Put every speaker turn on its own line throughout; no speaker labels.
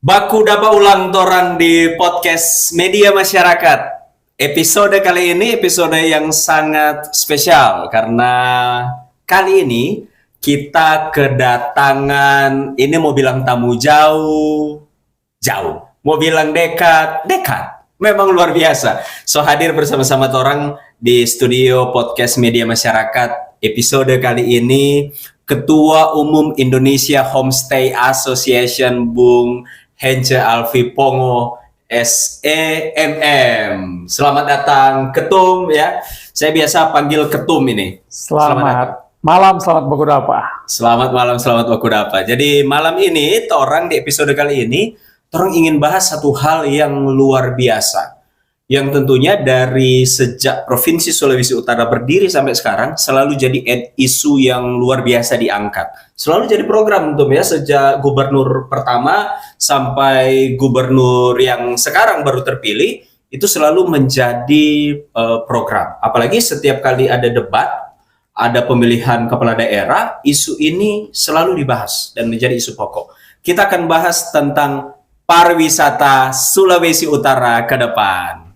Baku dapat ulang torang di podcast media masyarakat. Episode kali ini episode yang sangat spesial karena kali ini kita kedatangan, ini mau bilang tamu jauh, mau bilang dekat. Memang luar biasa. So hadir bersama-sama orang di studio podcast media masyarakat. Episode kali ini Ketua Umum Indonesia Homestay Association Bung Hence Alfi Pongo SEMM. Selamat datang Ketum ya. Saya biasa panggil Ketum ini.
Selamat malam, selamat Bakudapa.
Selamat malam, selamat Bakudapa. Jadi malam ini orang di episode kali ini orang ingin bahas satu hal yang luar biasa. Yang tentunya dari sejak Provinsi Sulawesi Utara berdiri sampai sekarang selalu jadi isu yang luar biasa diangkat. Selalu jadi program ya, sejak gubernur pertama sampai gubernur yang sekarang baru terpilih, itu selalu menjadi program. Apalagi setiap kali ada debat, ada pemilihan kepala daerah, isu ini selalu dibahas dan menjadi isu pokok. Kita akan bahas tentang pariwisata Sulawesi Utara ke depan.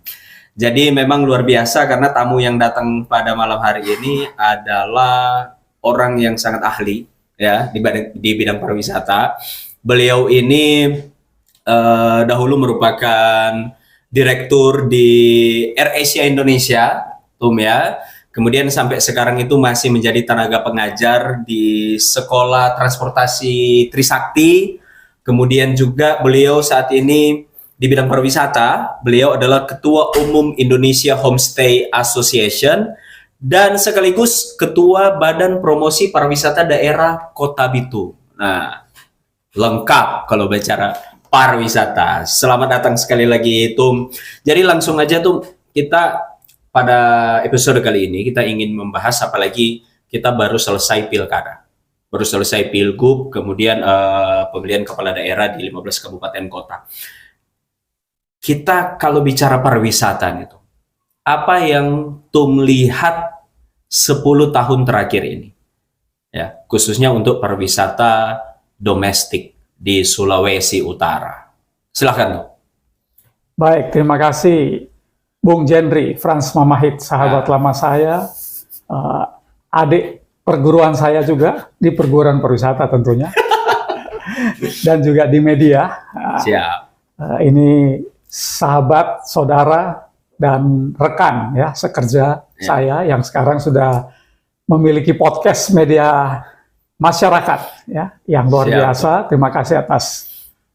Jadi memang luar biasa karena tamu yang datang pada malam hari ini adalah orang yang sangat ahli ya di bidang pariwisata. Beliau ini dahulu merupakan direktur di AirAsia Indonesia, ya. Kemudian sampai sekarang itu masih menjadi tenaga pengajar di Sekolah Transportasi Trisakti. Kemudian juga beliau saat ini di bidang pariwisata, beliau adalah Ketua Umum Indonesia Homestay Association dan sekaligus Ketua Badan Promosi Pariwisata Daerah Kota Bitu. Nah, lengkap kalau bicara pariwisata. Selamat datang sekali lagi, Tum. Jadi langsung aja, Tum, kita pada episode kali ini kita ingin membahas, apalagi kita baru selesai pilkada. Baru selesai pilgub, kemudian pemilihan kepala daerah di 15 kabupaten kota. Kita kalau bicara pariwisata gitu, apa yang Tum lihat 10 tahun terakhir ini? Ya, khususnya untuk pariwisata domestik di Sulawesi Utara. Silakan, Tum.
Baik, terima kasih Bung Jendri, Frans Mamahit, sahabat lama saya, adik perguruan saya juga di perguruan pariwisata tentunya, dan juga di media.
Siap.
Ini sahabat, saudara, dan rekan ya sekerja saya yang sekarang sudah memiliki podcast media masyarakat ya yang luar biasa. Terima kasih atas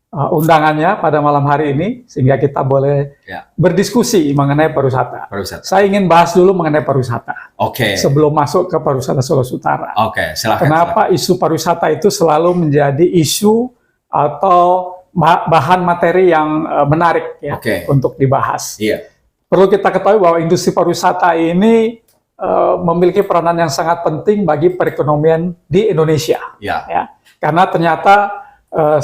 undangannya pada malam hari ini sehingga kita boleh berdiskusi mengenai pariwisata. Saya ingin bahas dulu mengenai pariwisata.
Oke.
Sebelum masuk ke pariwisata Sulawesi Utara.
Oke, silakan.
Kenapa isu pariwisata itu selalu menjadi isu atau bahan materi yang menarik ya untuk dibahas.
Iya.
Perlu kita ketahui bahwa industri pariwisata ini memiliki peranan yang sangat penting bagi perekonomian di Indonesia. Ya. Karena ternyata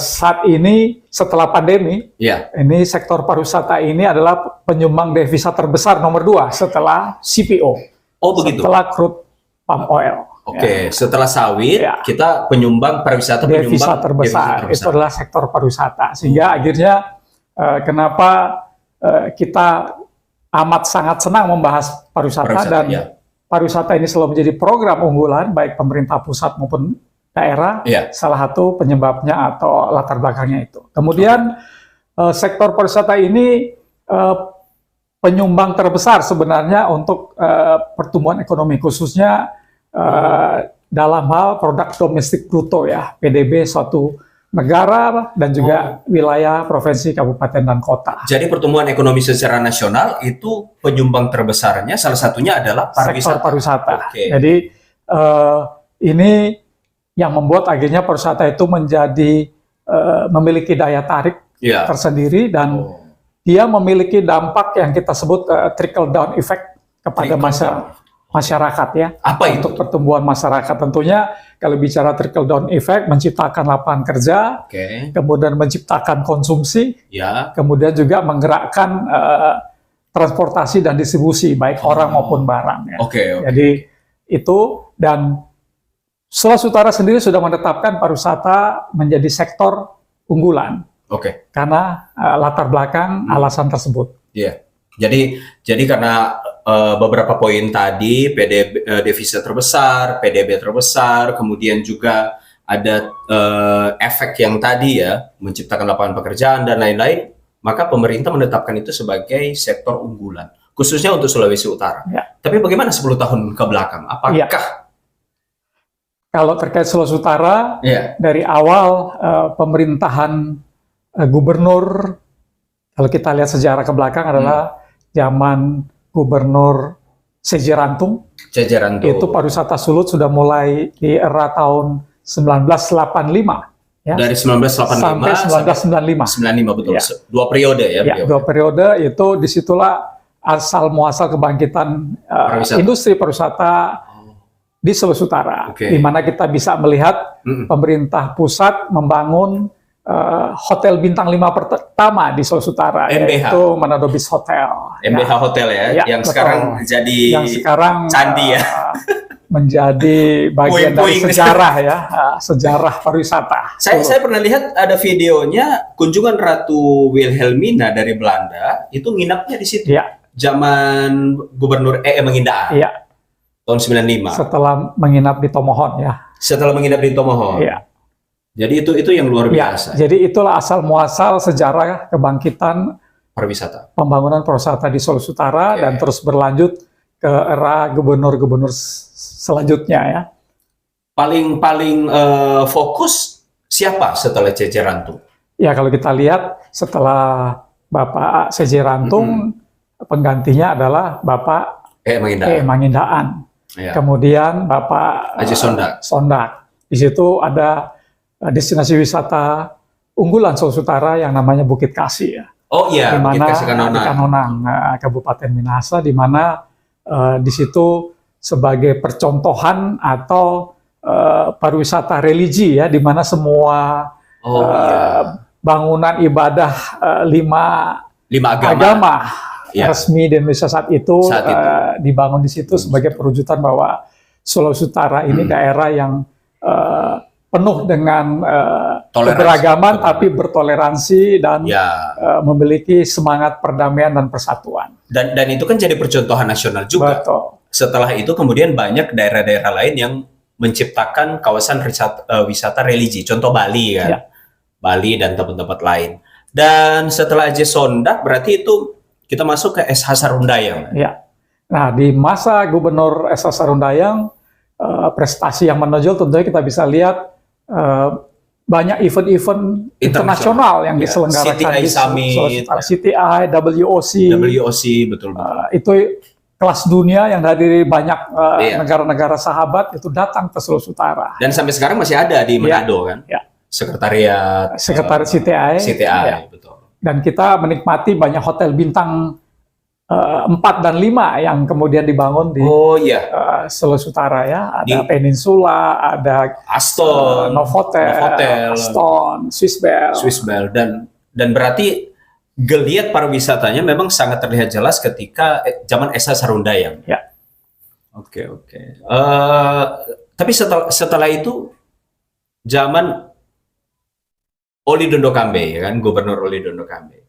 saat ini setelah pandemi, ini sektor pariwisata ini adalah penyumbang devisa terbesar nomor 2 setelah CPO.
Oh begitu.
Setelah crude palm oil.
Oke, setelah sawit, kita penyumbang pariwisata
devisa terbesar. Itu adalah sektor pariwisata. Sehingga akhirnya kenapa kita amat sangat senang membahas pariwisata dan pariwisata ini selalu menjadi program unggulan baik pemerintah pusat maupun daerah. Salah satu penyebabnya atau latar belakangnya itu. Kemudian sektor pariwisata ini penyumbang terbesar sebenarnya untuk pertumbuhan ekonomi, khususnya dalam hal produk domestik bruto ya, PDB suatu negara dan juga wilayah, provinsi, kabupaten, dan kota.
Jadi pertumbuhan ekonomi secara nasional itu penyumbang terbesarnya salah satunya adalah pariwisata.
Sektor pariwisata. Jadi ini yang membuat akhirnya pariwisata itu menjadi memiliki daya tarik tersendiri dan dia memiliki dampak yang kita sebut trickle down effect kepada masyarakat ya.
Apa itu?
Untuk pertumbuhan masyarakat tentunya kalau bicara trickle down effect menciptakan lapangan kerja, kemudian menciptakan konsumsi, kemudian juga menggerakkan transportasi dan distribusi baik orang maupun barang ya. Jadi itu, dan Sulawesi Utara sendiri sudah menetapkan pariwisata menjadi sektor unggulan. Karena latar belakang alasan tersebut.
Iya. Jadi karena beberapa poin tadi, devisa terbesar, PDB terbesar, kemudian juga ada efek yang tadi ya, menciptakan lapangan pekerjaan dan lain-lain, maka pemerintah menetapkan itu sebagai sektor unggulan, khususnya untuk Sulawesi Utara.
Ya.
Tapi bagaimana 10 tahun ke belakang? Apakah
kalau terkait Sulawesi Utara, dari awal pemerintahan gubernur, kalau kita lihat sejarah ke belakang adalah zaman Gubernur C.J. Rantung. Itu pariwisata Sulut sudah mulai di era tahun 1985. Ya.
Dari 1985
sampai 1995.
95 betul. Ya. Dua periode ya.
Dua periode itu disitulah asal muasal kebangkitan industri pariwisata di Sulawesi Utara, di mana kita bisa melihat pemerintah pusat membangun hotel bintang 5 pertama di Sulawesi Utara, yaitu Manado Beach Hotel.
MBH Hotel yang betul. Sekarang jadi candi ya.
Menjadi bagian dari sejarah sejarah pariwisata.
Saya pernah lihat ada videonya kunjungan Ratu Wilhelmina dari Belanda, itu nginapnya di situ. Zaman Gubernur Mangindaan. Tahun 95.
Setelah menginap di Tomohon
Setelah menginap di Tomohon. Jadi itu yang luar biasa.
Jadi itulah asal muasal sejarah kebangkitan
pariwisata.
Pembangunan pariwisata di Sulawesi Utara dan terus berlanjut ke era gubernur-gubernur selanjutnya ya.
Paling fokus siapa setelah C.J. Rantung?
Ya kalau kita lihat setelah Bapak C.J. Rantung, penggantinya adalah Bapak Mangindaan. Kemudian Bapak
Haji
Sondak. Di situ ada destinasi wisata unggulan Sulawesi Utara yang namanya Bukit Kasih ya.
Oh iya,
Bukit Kasih Kanonang, Kabupaten Minahasa, di mana di situ sebagai percontohan atau pariwisata religi ya, di mana semua bangunan ibadah lima agama resmi di Indonesia saat itu dibangun di situ sebagai perwujudan bahwa Sulawesi Utara ini daerah yang penuh dengan keberagaman tapi bertoleransi dan memiliki semangat perdamaian dan persatuan.
Dan itu kan jadi percontohan nasional juga.
Betul.
Setelah itu kemudian banyak daerah-daerah lain yang menciptakan kawasan wisata religi. Contoh Bali kan. Bali dan tempat-tempat lain. Dan setelah Haji Sondak berarti itu kita masuk ke S.H. Sarundayang.
Ya. Nah, di masa Gubernur S.H. Sarundayang, prestasi yang menonjol tentunya kita bisa lihat banyak event-event internasional yang diselenggarakan di Sulawesi Utara. CTI, WOC,
betul.
Itu kelas dunia yang dari banyak negara-negara sahabat itu datang ke Sulawesi Utara.
Dan sampai sekarang masih ada di Manado kan? Sekretariat CTI, betul.
Dan kita menikmati banyak hotel bintang 4 dan 5 yang kemudian dibangun di Sulawesi Utara ya. Ada Peninsula, ada
Aston,
Novotel, Aston, Swiss
Bell dan berarti geliat pariwisatanya memang sangat terlihat jelas ketika zaman S.H. Sarundayang.
Ya.
Oke. Tapi setelah itu zaman Oli Dondo Kambe, ya kan, Gubernur Oli Dondo Kambe,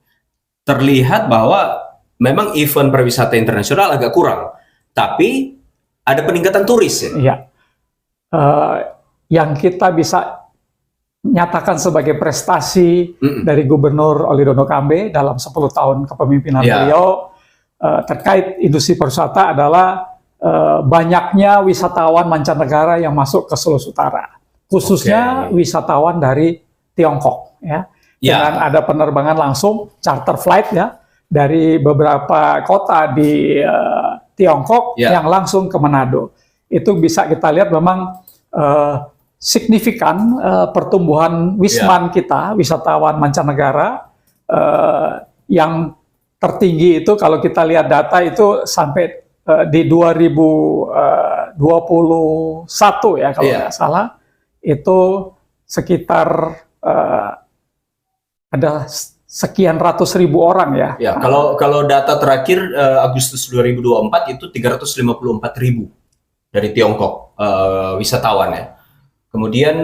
terlihat bahwa memang event pariwisata internasional agak kurang, tapi ada peningkatan turis ya.
Iya. Yang kita bisa nyatakan sebagai prestasi dari Gubernur Oli Dondo Kambe dalam 10 tahun kepemimpinan beliau terkait industri pariwisata adalah banyaknya wisatawan mancanegara yang masuk ke Sulawesi Utara, khususnya wisatawan dari Tiongkok ya. Dengan ada penerbangan langsung charter flight ya dari beberapa kota di Tiongkok yang langsung ke Manado. Itu bisa kita lihat memang signifikan pertumbuhan wisman kita, wisatawan mancanegara yang tertinggi itu kalau kita lihat data itu sampai di 2021 ya kalau nggak salah, itu sekitar ada sekian ratus ribu orang ya.
Ya, kalau data terakhir Agustus 2024 itu 354.000 dari Tiongkok wisatawan ya. Kemudian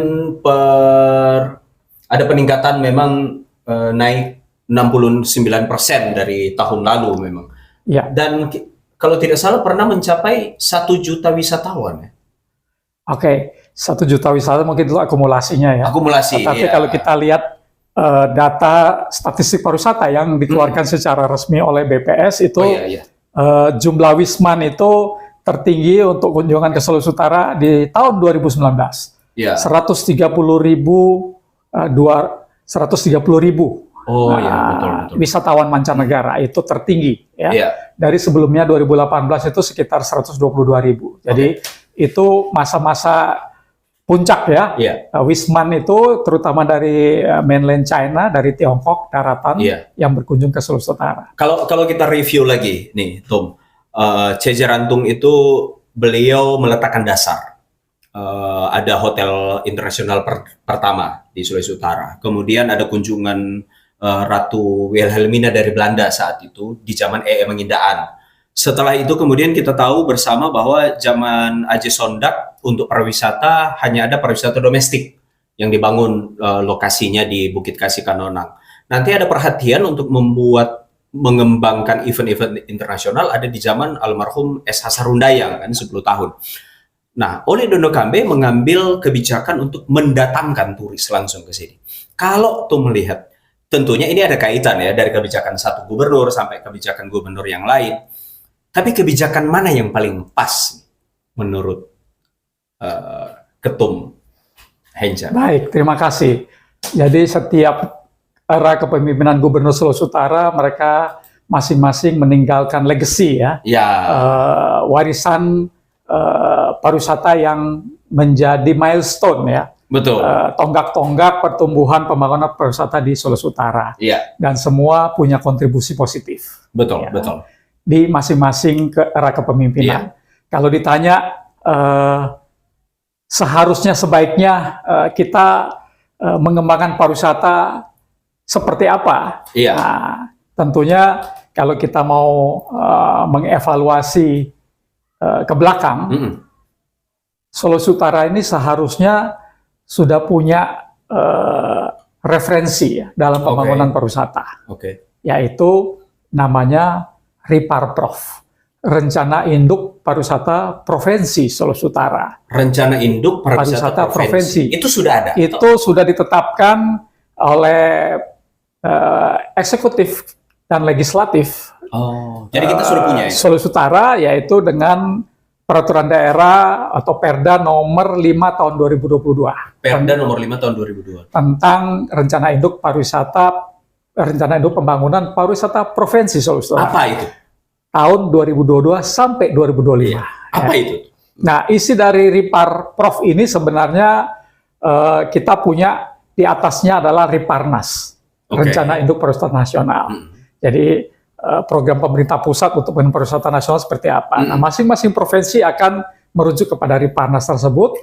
ada peningkatan memang naik 69% dari tahun lalu memang.
Ya.
Dan kalau tidak salah pernah mencapai 1 juta wisatawan.
Oke, 1 juta wisatawan mungkin itu akumulasinya ya.
Akumulasi.
Tapi kalau kita lihat data statistik pariwisata yang dikeluarkan secara resmi oleh BPS itu jumlah wisman itu tertinggi untuk kunjungan ke Sulawesi Utara di tahun 2019. 130.000 wisatawan mancanegara itu tertinggi ya. Dari sebelumnya 2018 itu sekitar 122.000. Jadi itu masa-masa puncak ya. Wisman itu terutama dari mainland China, dari Tiongkok daratan yang berkunjung ke Sulawesi Utara.
Kalau kita review lagi nih, Tom, C.J. Rantung itu beliau meletakkan dasar. Ada hotel internasional pertama di Sulawesi Utara. Kemudian ada kunjungan Ratu Wilhelmina dari Belanda saat itu di zaman Mangindaan. Setelah itu kemudian kita tahu bersama bahwa zaman Aceh Sondak untuk pariwisata hanya ada pariwisata domestik yang dibangun lokasinya di Bukit Kasih Kanonang. Nanti ada perhatian untuk mengembangkan event-event internasional ada di zaman almarhum S. Hasarundayang kan 10 tahun. Nah, oleh Dondo Kambe mengambil kebijakan untuk mendatangkan turis langsung ke sini. Kalau tuh melihat, tentunya ini ada kaitan ya dari kebijakan satu gubernur sampai kebijakan gubernur yang lain. Tapi kebijakan mana yang paling pas menurut Ketum Henjar?
Baik, terima kasih. Jadi setiap era kepemimpinan Gubernur Sulawesi Utara mereka masing-masing meninggalkan legacy ya. Warisan pariwisata yang menjadi milestone ya.
Betul.
Tonggak-tonggak pertumbuhan pembangunan pariwisata di Sulawesi Utara. Dan semua punya kontribusi positif.
Betul, betul.
Di masing-masing era kepemimpinan. Kalau ditanya seharusnya sebaiknya kita mengembangkan pariwisata seperti apa? Nah, tentunya kalau kita mau mengevaluasi ke belakang, Sulawesi Utara ini seharusnya sudah punya referensi ya, dalam pembangunan pariwisata, yaitu namanya Riparprov, Rencana Induk Pariwisata Provinsi Sulawesi Utara.
Rencana Induk Pariwisata Provinsi. Itu sudah ada?
Itu sudah ditetapkan oleh eksekutif dan legislatif.
Jadi kita sudah punya ya?
Sulawesi Utara, yaitu dengan Peraturan Daerah atau Perda nomor 5 tahun 2022.
Perda nomor 5 tahun 2022.
Tentang Rencana Induk Pariwisata, Rencana Induk Pembangunan Pariwisata Provinsi Sulawesi Utara.
Apa itu?
Tahun 2022 sampai 2025.
Apa itu?
Nah, isi dari Riparprov ini sebenarnya kita punya di atasnya adalah Riparnas, Rencana Induk Pariwisata Nasional. Jadi program pemerintah pusat untuk pariwisata nasional seperti apa. Nah, masing-masing provinsi akan merujuk kepada Riparnas tersebut.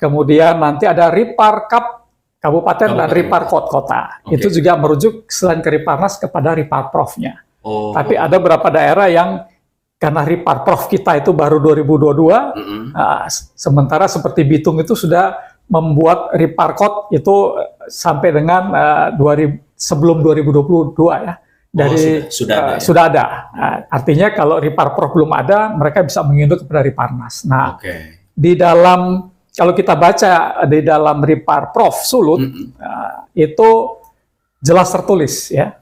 Kemudian nanti ada Riparkap Kabupaten dan Riparkot Kota. Itu juga merujuk selain ke Riparnas kepada Riparprov-nya. Tapi ada beberapa daerah yang karena Riparprov kita itu baru 2022, sementara seperti Bitung itu sudah membuat Riparkot itu sampai dengan sebelum 2022 ya. Sudah ada. Nah, artinya kalau Riparprov belum ada, mereka bisa menginduk kepada Riparnas. Nah, di dalam kalau kita baca di dalam Riparprov Sulut itu jelas tertulis ya.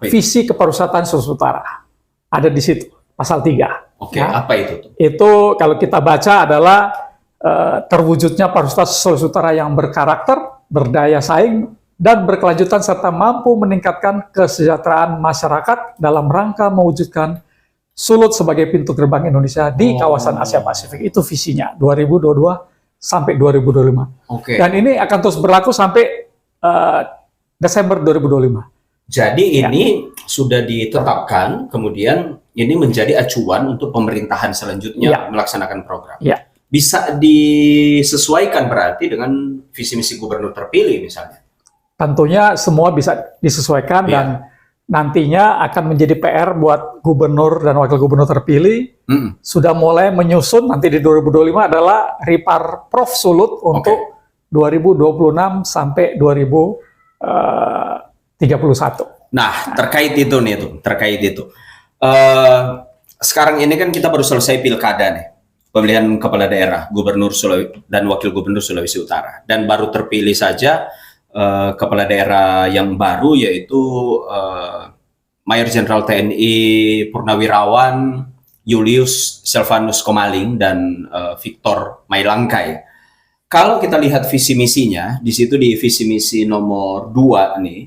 Visi kepariwisataan Sulawesi Utara ada di situ pasal 3.
Apa itu?
Itu kalau kita baca adalah terwujudnya pariwisata Sulawesi Utara yang berkarakter, berdaya saing, dan berkelanjutan serta mampu meningkatkan kesejahteraan masyarakat dalam rangka mewujudkan Sulut sebagai pintu gerbang Indonesia di kawasan Asia Pasifik. Itu visinya 2022 sampai 2025. Dan ini akan terus berlaku sampai Desember 2025.
Jadi ini sudah ditetapkan, kemudian ini menjadi acuan untuk pemerintahan selanjutnya melaksanakan program. Bisa disesuaikan berarti dengan visi misi gubernur terpilih misalnya?
Tentunya semua bisa disesuaikan dan nantinya akan menjadi PR buat gubernur dan wakil gubernur terpilih. Sudah mulai menyusun nanti di 2025 adalah Riparprov Sulut untuk 2026 sampai 2030
Nah, terkait itu nih tuh, terkait itu. Sekarang ini kan kita baru selesai pilkada nih, pemilihan kepala daerah, gubernur Sulawesi dan wakil gubernur Sulawesi Utara, dan baru terpilih saja kepala daerah yang baru, yaitu Mayor Jenderal TNI Purnawirawan Julius Silvanus Komaling dan Victor Mailangkai. Kalau kita lihat visi misinya, di situ di visi misi nomor 2 nih,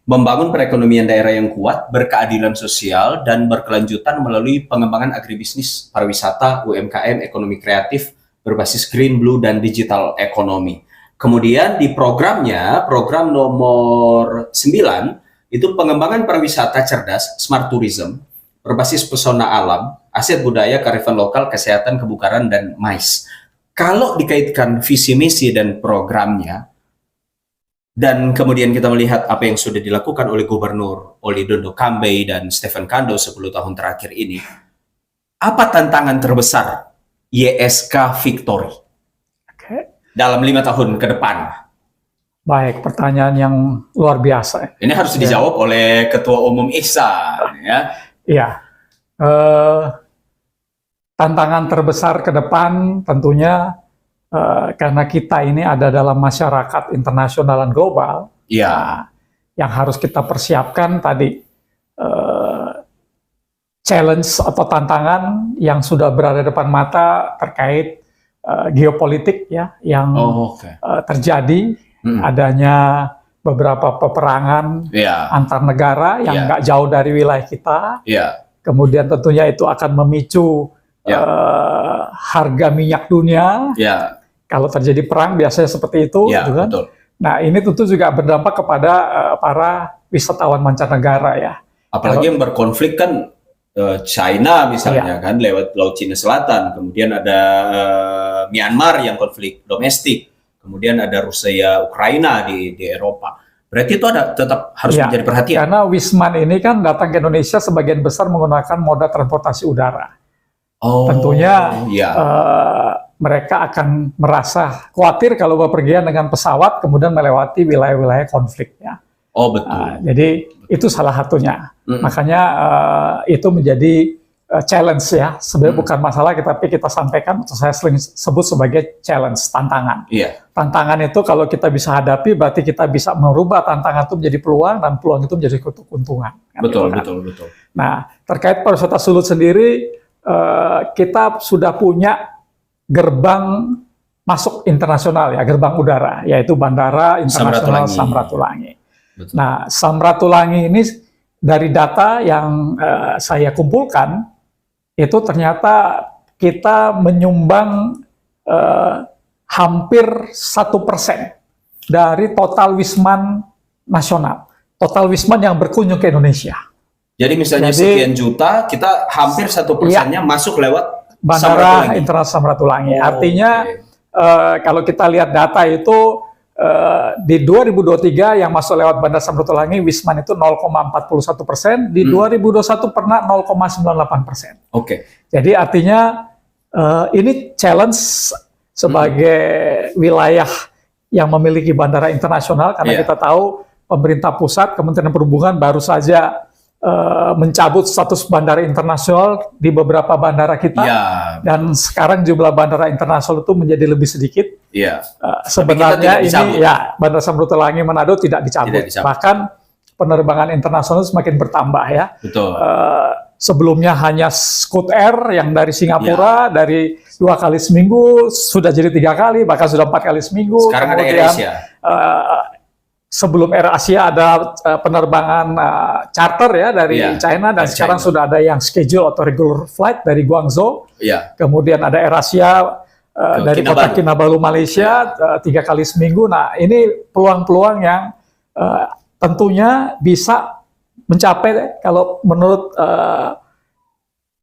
membangun perekonomian daerah yang kuat, berkeadilan sosial, dan berkelanjutan melalui pengembangan agribisnis, pariwisata, UMKM, ekonomi kreatif, berbasis green, blue, dan digital ekonomi. Kemudian di programnya, program nomor 9, itu pengembangan pariwisata cerdas, smart tourism, berbasis pesona alam, aset budaya, kearifan lokal, kesehatan, kebugaran, dan MICE. Kalau dikaitkan visi misi dan programnya, dan kemudian kita melihat apa yang sudah dilakukan oleh Gubernur Oli Dondo Kambei dan Stephen Kando 10 tahun terakhir ini, apa tantangan terbesar YSK Victory dalam 5 tahun ke depan?
Baik, pertanyaan yang luar biasa.
Ini harus dijawab oleh Ketua Umum IHSA.
Iya. Tantangan terbesar ke depan tentunya karena kita ini ada dalam masyarakat internasional dan global, yang harus kita persiapkan tadi challenge atau tantangan yang sudah berada depan mata terkait geopolitik ya, yang terjadi, adanya beberapa peperangan antar negara yang nggak jauh dari wilayah kita, kemudian tentunya itu akan memicu harga minyak dunia. Kalau terjadi perang biasanya seperti itu, gitu kan?
Betul.
Nah, ini tentu juga berdampak kepada para wisatawan mancanegara ya.
Apalagi yang berkonflik kan China misalnya kan lewat Laut Cina Selatan, kemudian ada Myanmar yang konflik domestik, kemudian ada Rusia Ukraina di Eropa. Berarti itu tetap harus menjadi perhatian.
Karena Wisman ini kan datang ke Indonesia sebagian besar menggunakan moda transportasi udara. Tentunya mereka akan merasa khawatir kalau bepergian dengan pesawat kemudian melewati wilayah-wilayah konflik ya.
Betul.
Jadi itu salah satunya. Makanya itu menjadi challenge ya. Sebenarnya bukan masalah, tapi kita sampaikan, atau saya sering sebut sebagai challenge, tantangan. Tantangan itu kalau kita bisa hadapi, berarti kita bisa merubah tantangan itu menjadi peluang, dan peluang itu menjadi keuntungan.
Betul.
Nah, terkait pariwisata Sulut sendiri, kita sudah punya gerbang masuk internasional ya, gerbang udara, yaitu Bandara Internasional Samratulangi. Nah, Samratulangi ini dari data yang saya kumpulkan, itu ternyata kita menyumbang hampir 1% dari total wisman nasional, total wisman yang berkunjung ke Indonesia.
Jadi misalnya sekian juta, kita hampir 1%-nya masuk lewat
Bandara Internasional Samratulangi. Artinya kalau kita lihat data itu di 2023 yang masuk lewat Bandara Samratulangi Wisman itu 0,41%, di 2021 pernah 0,98%. Jadi artinya ini challenge sebagai wilayah yang memiliki bandara internasional, karena kita tahu pemerintah pusat, Kementerian Perhubungan baru saja mencabut status bandara internasional di beberapa bandara kita, dan sekarang jumlah bandara internasional itu menjadi lebih sedikit. Sebenarnya ini Bandara Samratulangi Manado tidak dicabut. Bahkan penerbangan internasional semakin bertambah ya. Sebelumnya hanya Scoot Air yang dari Singapura dari 2 kali seminggu sudah jadi 3 kali, bahkan sudah 4 kali seminggu.
Sekarang kemudian, ada AirAsia.
Sebelum AirAsia ada penerbangan charter ya dari China, dan sekarang sudah ada yang schedule atau regular flight dari Guangzhou. Kemudian ada AirAsia dari kota Kinabalu Malaysia 3 kali seminggu. Nah, ini peluang-peluang yang tentunya bisa mencapai, kalau menurut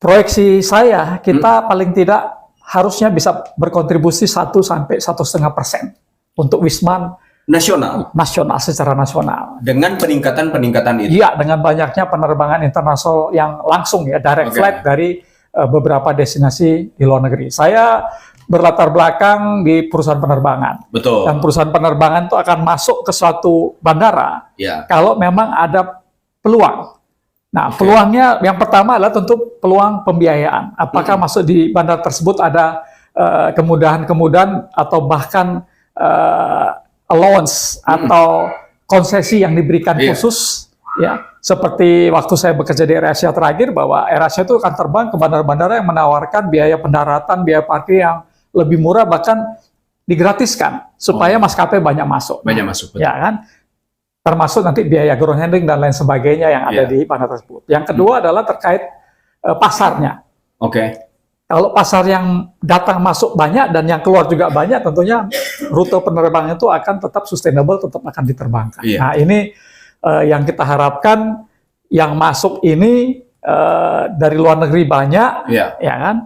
proyeksi saya, kita paling tidak harusnya bisa berkontribusi 1 sampai 1,5% untuk wisman nasional secara nasional.
Dengan peningkatan itu?
Iya, dengan banyaknya penerbangan internasional yang langsung ya, direct flight dari beberapa destinasi di luar negeri. Saya berlatar belakang di perusahaan penerbangan.
Betul.
Dan perusahaan penerbangan itu akan masuk ke suatu bandara kalau memang ada peluang. Nah, peluangnya yang pertama adalah tentu peluang pembiayaan. Apakah masuk di bandara tersebut ada kemudahan-kemudahan atau bahkan allowance atau konsesi yang diberikan khusus, ya. Seperti waktu saya bekerja di AirAsia terakhir, bahwa AirAsia itu akan terbang ke bandara-bandara yang menawarkan biaya pendaratan, biaya parkir yang lebih murah, bahkan digratiskan supaya maskapai banyak masuk.
Banyak masuk, betul.
Ya kan? Termasuk nanti biaya ground handling dan lain sebagainya yang ada di bandara tersebut. Yang kedua adalah terkait pasarnya. Kalau pasar yang datang masuk banyak dan yang keluar juga banyak, tentunya rute penerbangan itu akan tetap sustainable, tetap akan diterbangkan. Nah, ini yang kita harapkan, yang masuk ini dari luar negeri banyak, ya kan?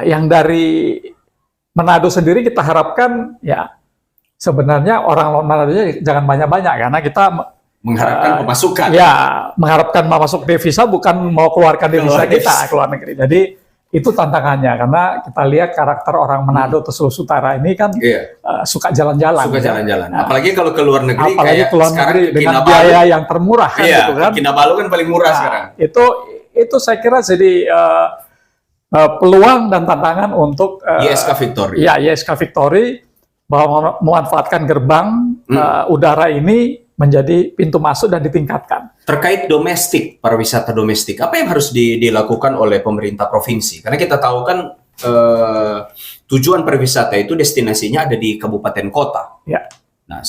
Yang dari Manado sendiri kita harapkan, ya sebenarnya orang luar Manado jangan banyak-banyak, karena kita
mengharapkan pemasukan.
Ya, mengharapkan masuk devisa, bukan mau keluarkan devisa kita ke luar negeri. Jadi itu tantangannya, karena kita lihat karakter orang Manado atau Sulawesi Utara ini kan suka jalan-jalan.
Suka jalan-jalan. Apalagi kalau ke luar negeri,
apalagi ke luar negeri dengan biaya yang termurah kan, gitu kan.
Kinabalu kan paling murah sekarang.
Itu saya kira jadi peluang dan tantangan untuk
ISK Victory.
Ya, ISK Victory, bahwa memanfaatkan gerbang udara ini menjadi pintu masuk dan ditingkatkan.
Terkait domestik, pariwisata domestik, apa yang harus dilakukan oleh pemerintah provinsi? Karena kita tahu kan tujuan pariwisata itu destinasinya ada di kabupaten kota.
Ya.
Nah,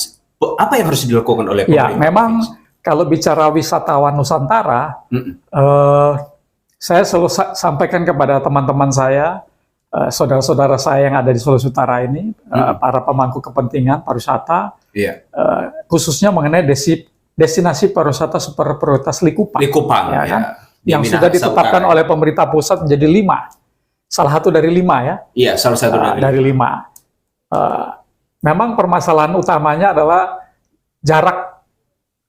apa yang harus dilakukan oleh pemerintah?
Ya, memang kalau bicara wisatawan Nusantara, saya selalu sampaikan kepada teman-teman saya, saudara-saudara saya yang ada di Sulawesi Utara ini, para pemangku kepentingan pariwisata, khususnya mengenai destinasi pariwisata super prioritas Likupang.
Ya kan?
Yang sudah ditetapkan oleh pemerintah pusat menjadi 5. Salah satu dari 5 ya.
Iya, salah satu
dari 5. Memang permasalahan utamanya adalah jarak,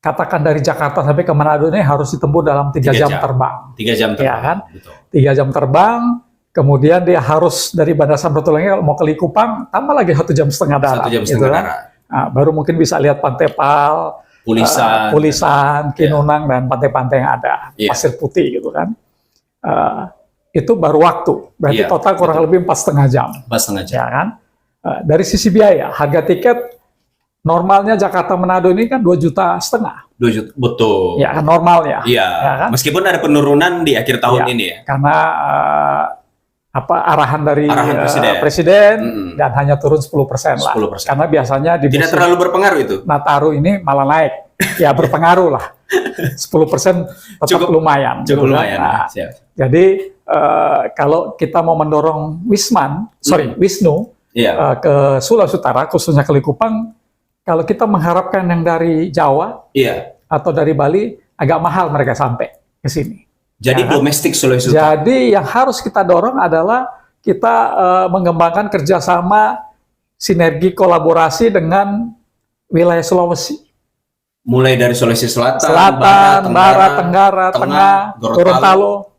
katakan dari Jakarta sampai ke Manado ini harus ditempuh dalam 3 jam terbang.
3 jam terbang.
Ya kan? 3 jam terbang. Kemudian dia harus dari Bandara Samratulangi kalau mau ke Likupang, tambah lagi 1,5 jam darat.
1,5 jam darat.
Nah, baru mungkin bisa lihat Pantai Pal, Pulisan, Kinunang, dan pantai-pantai yang ada, pasir putih gitu kan. Itu baru waktu, berarti total kurang lebih 4,5 jam.
4,5 jam.
Ya kan? Dari sisi biaya, harga tiket normalnya Jakarta Manado ini kan 2,5 juta.
2 juta, betul.
Ya kan, normalnya.
Iya.
Ya kan?
Meskipun ada penurunan di akhir tahun ini ya.
Karena arahan dari presiden dan hanya turun 10% lah.
10%.
Karena biasanya di
tidak terlalu berpengaruh itu.
Nataru ini malah naik. Ya berpengaruh lah. 10% tetap
cukup
lumayan.
Cukup lumayan.
Nah, jadi kalau kita mau mendorong Wisnu ke Sulawesi Utara, khususnya ke Likupang, kalau kita mengharapkan yang dari Jawa atau dari Bali, agak mahal mereka sampai ke sini.
Jadi domestik Sulawesi Utara.
Jadi yang harus kita dorong adalah kita mengembangkan kerjasama, sinergi, kolaborasi dengan wilayah Sulawesi.
Mulai dari Sulawesi Selatan,
Barat, Tenggara, Tengah, Gorontalo,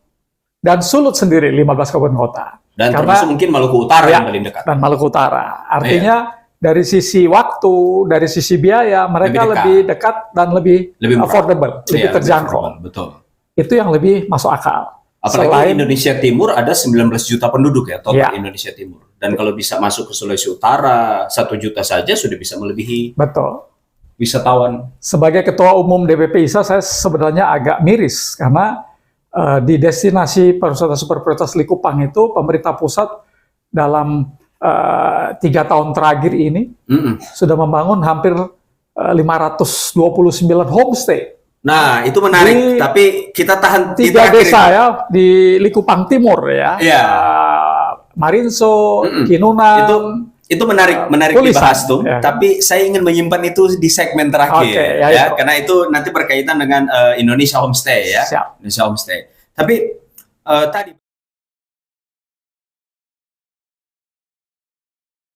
dan Sulut sendiri 15 kabupaten kota.
Dan termasuk mungkin Maluku Utara yang paling dekat.
Dan Maluku Utara. Artinya dari sisi waktu, dari sisi biaya, mereka lebih dekat dan lebih affordable, lebih terjangkau.
Betul.
Itu yang lebih masuk akal.
Apalagi Indonesia Timur ada 19 juta penduduk ya, total Indonesia Timur. Dan kalau bisa masuk ke Sulawesi Utara, 1 juta saja sudah bisa melebihi wisatawan. Sebagai Ketua Umum DPP ISA, saya sebenarnya agak miris, karena di destinasi pariwisata super prioritas Likupang itu, pemerintah pusat dalam 3 tahun terakhir ini sudah membangun hampir 529 homestay. Nah, itu menarik. Tapi kita tahan
3 desa ya di Likupang Timur ya. Marinso, Kinunang.
Itu menarik dibahas tuh. Tapi saya ingin menyimpan itu di segmen terakhir karena itu nanti berkaitan dengan Indonesia Homestay ya. Indonesia Homestay. Tapi tadi